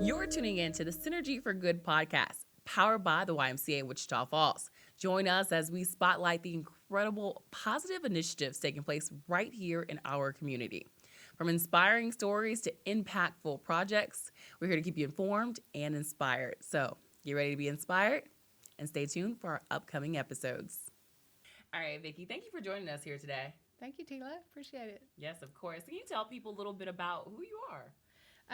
You're tuning in to the Synergy for Good podcast, powered by the YMCA Wichita Falls. Join us as we spotlight the incredible positive initiatives taking place right here in our community. From inspiring stories to impactful projects, we're here to keep you informed and inspired. So get ready to be inspired and stay tuned for our upcoming episodes. All right, Vicki, thank you for joining us here today. Thank you, Tila. Appreciate it. Yes, of course. Can you tell people a little bit about who you are?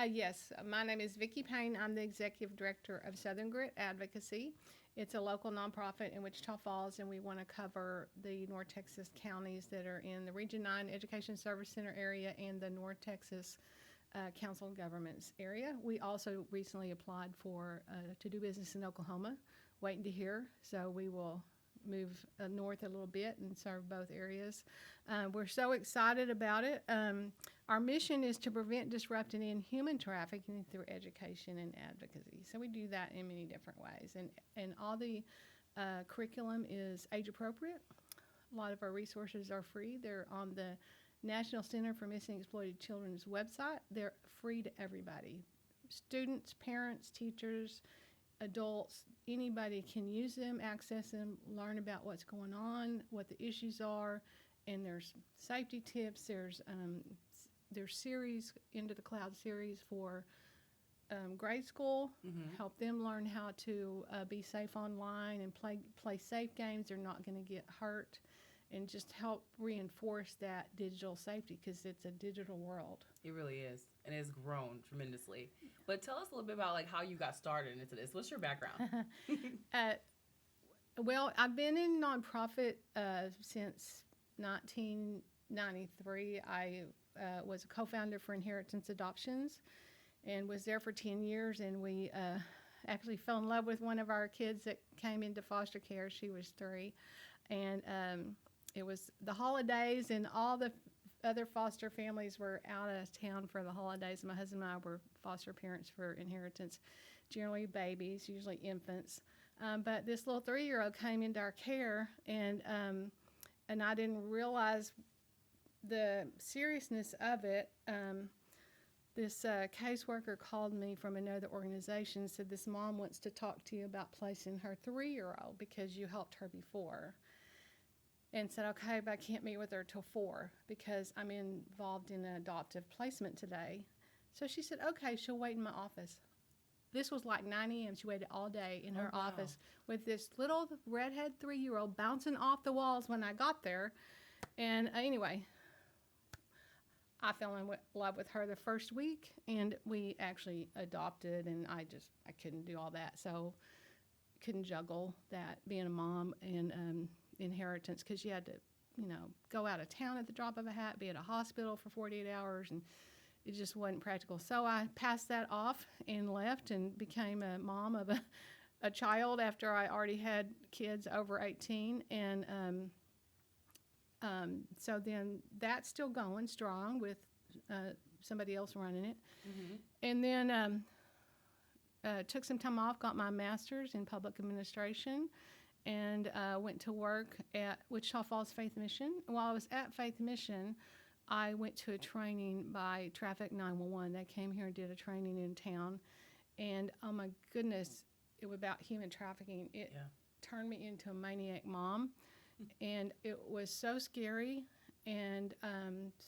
Yes, my name is Vicki Payne. I'm the executive director of Southern Grit Advocacy. It's a local nonprofit in Wichita Falls, and we want to cover the North Texas counties that are in the Region 9 Education Service Center area and the North Texas Council of Governments area. We also recently applied for to do business in Oklahoma, waiting to hear. So we will move north a little bit and serve both areas. We're so excited about it. Our mission is to prevent, disrupt, and end human trafficking through education and advocacy. So we do that in many different ways. And all the curriculum is age appropriate. A lot of our resources are free. They're on the National Center for Missing and Exploited Children's website. They're free to everybody. Students, parents, teachers, adults, anybody can use them, access them, learn about what's going on, what the issues are, and there's safety tips. There's series, Into the Cloud series for grade school, help them learn how to be safe online and play safe games. They're not going to get hurt, and just help reinforce that digital safety because it's a digital world. It really is, and it's grown tremendously. But tell us a little bit about how you got started into this. What's your background? Well, I've been in nonprofit since 1993. I was a co-founder for Inheritance Adoptions and was there for 10 years, and we actually fell in love with one of our kids that came into foster care. She was 3, and it was the holidays, and all the other foster families were out of town for the holidays. My husband and I were foster parents for Inheritance, generally babies, usually infants. But this little 3-year-old came into our care, and I didn't realize the seriousness of it. This caseworker called me from another organization and said, this mom wants to talk to you about placing her 3-year-old because you helped her before. And said, okay, but I can't meet with her till 4 because I'm involved in an adoptive placement today. So she said, okay, she'll wait in my office. This was like 9 a.m. She waited all day in her office with this little redhead 3-year-old bouncing off the walls when I got there. And anyway, I fell in love with her the first week, and we actually adopted, and I couldn't do all that. So couldn't juggle that, being a mom and Inheritance, because you had to, go out of town at the drop of a hat, be at a hospital for 48 hours, and it just wasn't practical. So I passed that off and left and became a mom of a child after I already had kids over 18. And so then that's still going strong with somebody else running it. Mm-hmm. And then took some time off, got my master's in public administration, and went to work at Wichita Falls Faith Mission. While I was at Faith Mission, I went to a training by Traffic 911. They came here and did a training in town. And oh my goodness, it was about human trafficking. It turned me into a maniac mom. And it was so scary. And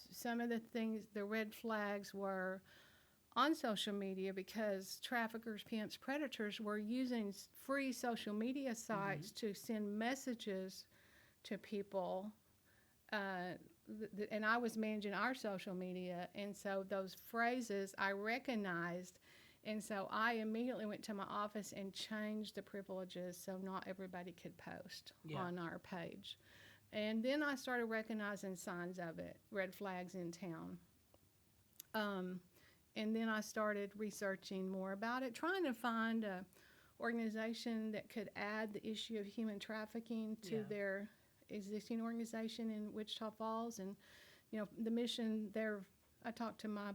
some of the things, the red flags were on social media because traffickers, pimps, predators were using free social media sites to send messages to people. And I was managing our social media, and so those phrases I recognized, and so I immediately went to my office and changed the privileges so not everybody could post on our page. And then I started recognizing signs of it, red flags in town. And then I started researching more about it, trying to find an organization that could add the issue of human trafficking to their existing organization in Wichita Falls. And, the mission there, I talked to my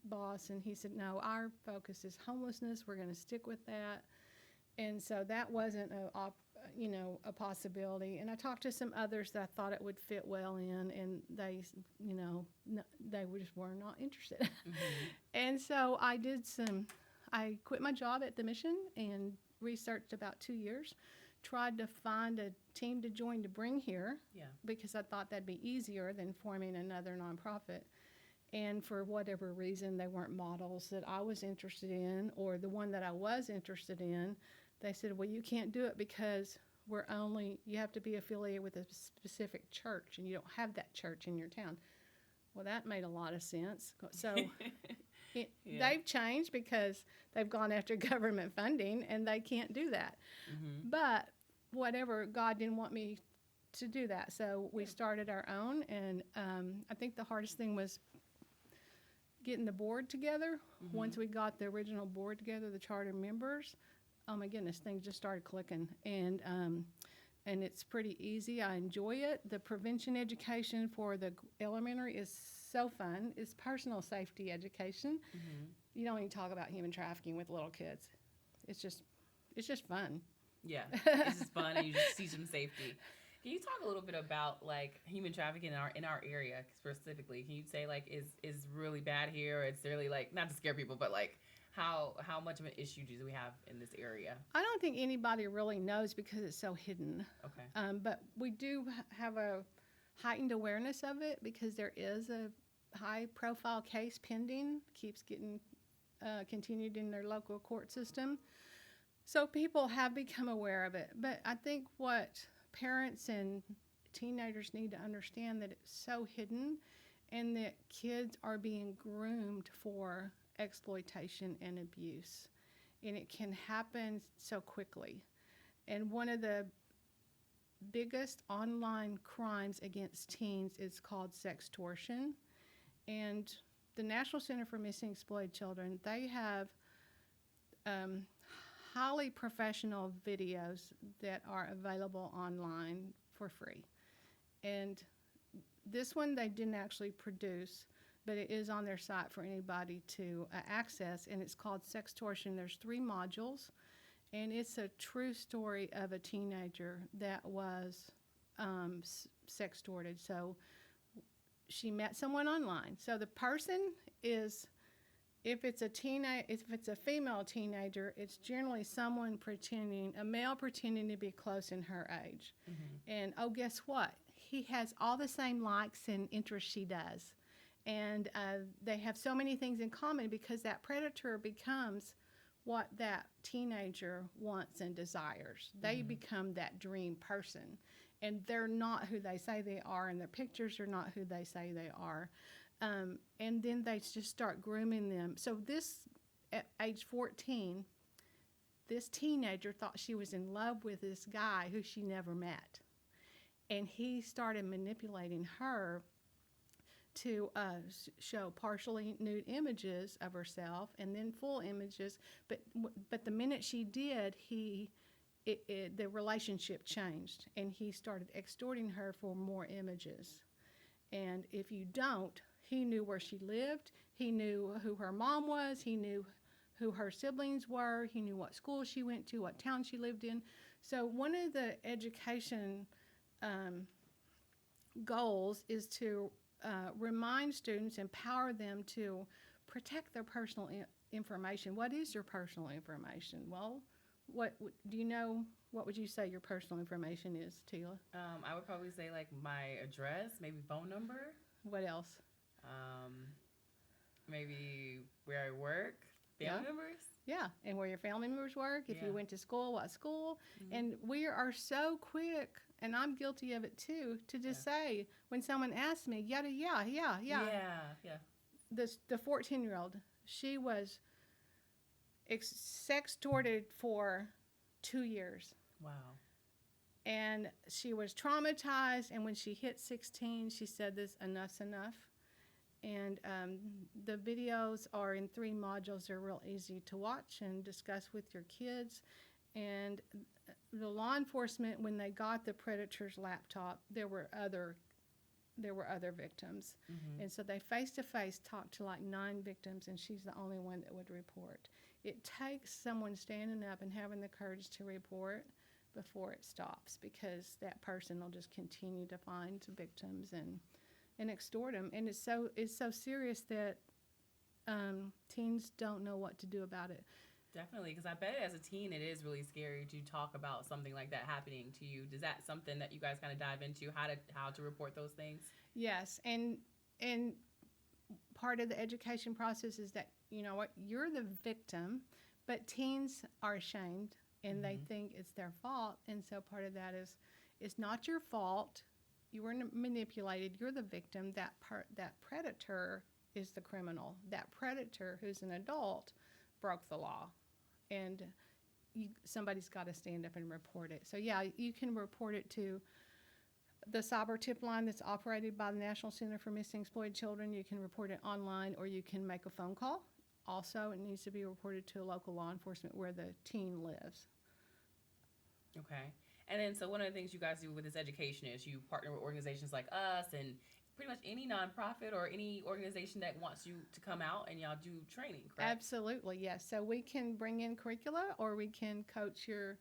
boss, and he said, no, our focus is homelessness. We're going to stick with that. And so that wasn't a possibility. And I talked to some others that I thought it would fit well in, and they, they just were not interested. Mm-hmm. And so I I quit my job at the mission and researched about 2 years. Tried to find a team to join to bring here Yeah. because I thought that'd be easier than forming another nonprofit. And for whatever reason, they weren't models that I was interested in, or the one that I was interested in. They said, well, you can't do it because you have to be affiliated with a specific church, and you don't have that church in your town. Well, that made a lot of sense. So Yeah. they've changed because they've gone after government funding, and they can't do that. Mm-hmm. But whatever, God didn't want me to do that. So we started our own, and I think the hardest thing was getting the board together. Mm-hmm. Once we got the original board together, the charter members, oh my goodness, things just started clicking. And it's pretty easy. I enjoy it. The prevention education for the elementary is so fun. It's personal safety education. Mm-hmm. You don't even talk about human trafficking with little kids. It's just fun. Yeah, it's just fun, and you just teach them safety. Can you talk a little bit about like human trafficking in our area specifically? Can you say like is really bad here? Or it's really like, not to scare people, but like how much of an issue do we have in this area? I don't think anybody really knows because it's so hidden. Okay. But we do have a heightened awareness of it because there is a high-profile case pending, keeps getting continued in their local court system. So people have become aware of it. But I think what parents and teenagers need to understand that it's so hidden and that kids are being groomed for exploitation and abuse. And it can happen so quickly. And one of the biggest online crimes against teens is called sextortion. And the National Center for Missing and Exploited Children, they have highly professional videos that are available online for free. And this one they didn't actually produce, but it is on their site for anybody to access, and it's called Sextortion. There's 3 modules, and it's a true story of a teenager that was sextorted. So she met someone online. So the person is, if it's a female teenager, it's generally someone a male pretending to be close in her age. Mm-hmm. And oh, guess what? He has all the same likes and interests she does. And they have so many things in common because that predator becomes what that teenager wants and desires. They Mm-hmm. become that dream person. And they're not who they say they are, and their pictures are not who they say they are. And then they just start grooming them. So at age 14, this teenager thought she was in love with this guy who she never met. And he started manipulating her to show partially nude images of herself and then full images. But the minute she did, the relationship changed, and he started extorting her for more images. And if you don't, he knew where she lived. He knew who her mom was. He knew who her siblings were. He knew what school she went to, what town she lived in. So one of the education goals is to remind students, empower them to protect their personal information. What is your personal information? Well, what do you know? What would you say your personal information is, Tila? I would probably say like my address, maybe phone number. What else? Maybe where I work, family members. Yeah, and where your family members work, if you went to school, what school. Mm-hmm. And we are so quick, and I'm guilty of it too, to just say, when someone asks me, yeah. The 14-year-old, she was sextorted for 2 years. Wow. And she was traumatized, and when she hit 16, she said enough's enough. And the videos are in 3 modules. They're real easy to watch and discuss with your kids. And the law enforcement, when they got the predator's laptop, there were other victims. Mm-hmm. And so they face-to-face talked to like 9 victims, and she's the only one that would report. It takes someone standing up and having the courage to report before it stops, because that person will just continue to find victims and extort them. And it's so serious that teens don't know what to do about it. Definitely, because I bet as a teen it is really scary to talk about something like that happening to you. Is that something that you guys kind of dive into, how to report those things? Yes, and part of the education process is that you know what you're the victim, but teens are ashamed and they Mm-hmm. think it's their fault, and so part of that is it's not your fault. You were manipulated. You're the victim. That predator is the criminal. That predator, who's an adult, broke the law, and somebody's got to stand up and report it. So yeah, you can report it to the cyber tip line that's operated by the National Center for Missing and Exploited Children. You can report it online or you can make a phone call. Also, it needs to be reported to a local law enforcement where the teen lives. Okay. And then, so one of the things you guys do with this education is you partner with organizations like us and pretty much any nonprofit or any organization that wants you to come out and y'all do training, correct? Absolutely, yes. So we can bring in curricula or we can coach your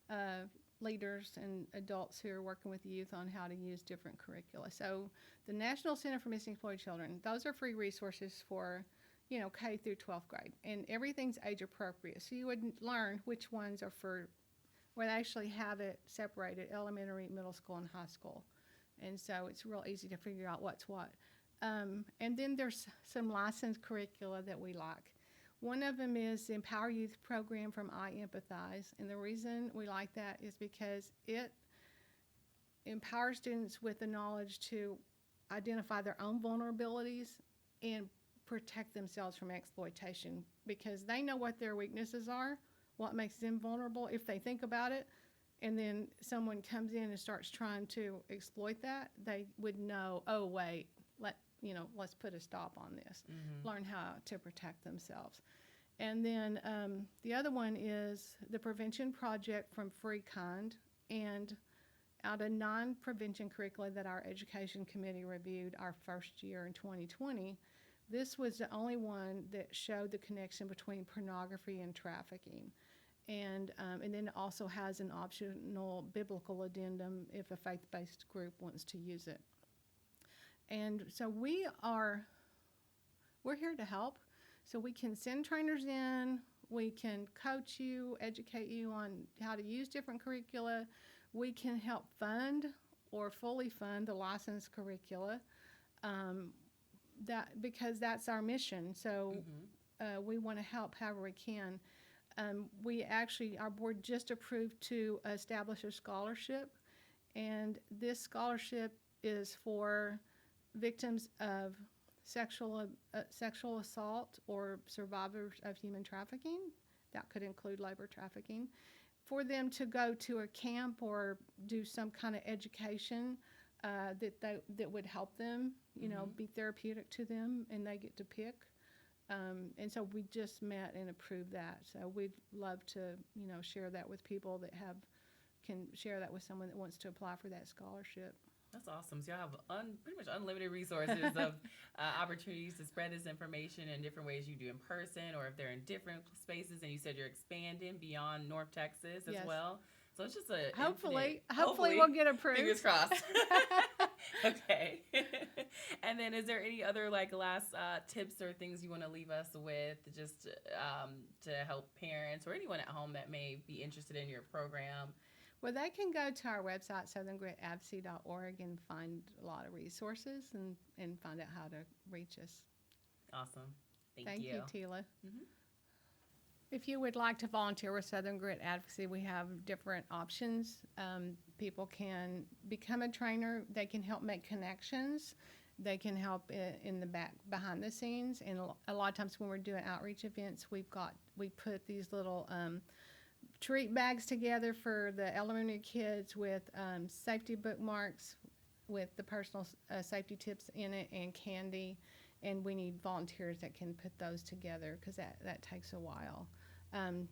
uh, leaders and adults who are working with youth on how to use different curricula. So the National Center for Missing and Exploited Children, those are free resources for K through 12th grade, and everything's age appropriate. So you would learn which ones are for where they actually have it separated: elementary, middle school, and high school. And so it's real easy to figure out what's what. And then there's some licensed curricula that we like. One of them is the Empower Youth program from I Empathize. And the reason we like that is because it empowers students with the knowledge to identify their own vulnerabilities and protect themselves from exploitation, because they know what their weaknesses are, what makes them vulnerable if they think about it, and then someone comes in and starts trying to exploit that, they would know, oh wait, let's put a stop on this. Mm-hmm. Learn how to protect themselves. And then the other one is the Prevention Project from Free Kind. And out of 9 prevention curricula that our education committee reviewed our first year in 2020, this was the only one that showed the connection between pornography and trafficking. And then it also has an optional biblical addendum if a faith-based group wants to use it. And so we're here to help. So we can send trainers in, we can coach you, educate you on how to use different curricula. We can help fund or fully fund the licensed curricula, because that's our mission. So Mm-hmm. we want to help however we can. Our board just approved to establish a scholarship, and this scholarship is for victims of sexual assault or survivors of human trafficking. That could include labor trafficking, for them to go to a camp or do some kind of education that would help them, Mm-hmm. be therapeutic to them, and they get to pick. And so we just met and approved that. So we'd love to, share that with people that can share that with someone that wants to apply for that scholarship. That's awesome. So y'all have pretty much unlimited resources of opportunities to spread this information in different ways you do in person, or if they're in different spaces. And you said you're expanding beyond North Texas as Yes. well. So it's just a Hopefully hopefully we'll get approved. Fingers crossed. Okay. And then, is there any other last tips or things you want to leave us with, just to help parents or anyone at home that may be interested in your program? Well, they can go to our website, southerngritadvocacy.org, and find a lot of resources and find out how to reach us. Awesome. Thank you, Tila. Mm-hmm. If you would like to volunteer with Southern Grit Advocacy, we have different options. People can become a trainer. They can help make connections. They can help in the back, behind the scenes. And a lot of times when we're doing outreach events, we put these little treat bags together for the elementary kids with safety bookmarks with the personal safety tips in it and candy. And we need volunteers that can put those together, because that takes a while. And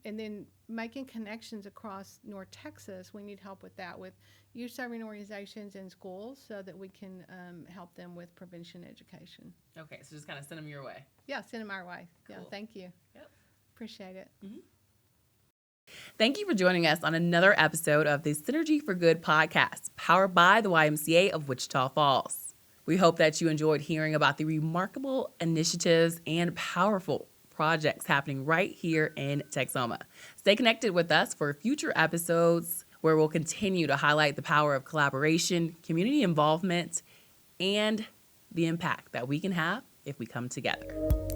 then making connections across North Texas, we need help with that, with youth serving organizations and schools, so that we can help them with prevention education. Okay, so just kind of send them your way. Yeah, send them our way. Cool. Yeah, thank you. Yep. Appreciate it. Mm-hmm. Thank you for joining us on another episode of the Synergy for Good podcast, powered by the YMCA of Wichita Falls. We hope that you enjoyed hearing about the remarkable initiatives and powerful projects happening right here in Texoma. Stay connected with us for future episodes where we'll continue to highlight the power of collaboration, community involvement, and the impact that we can have if we come together.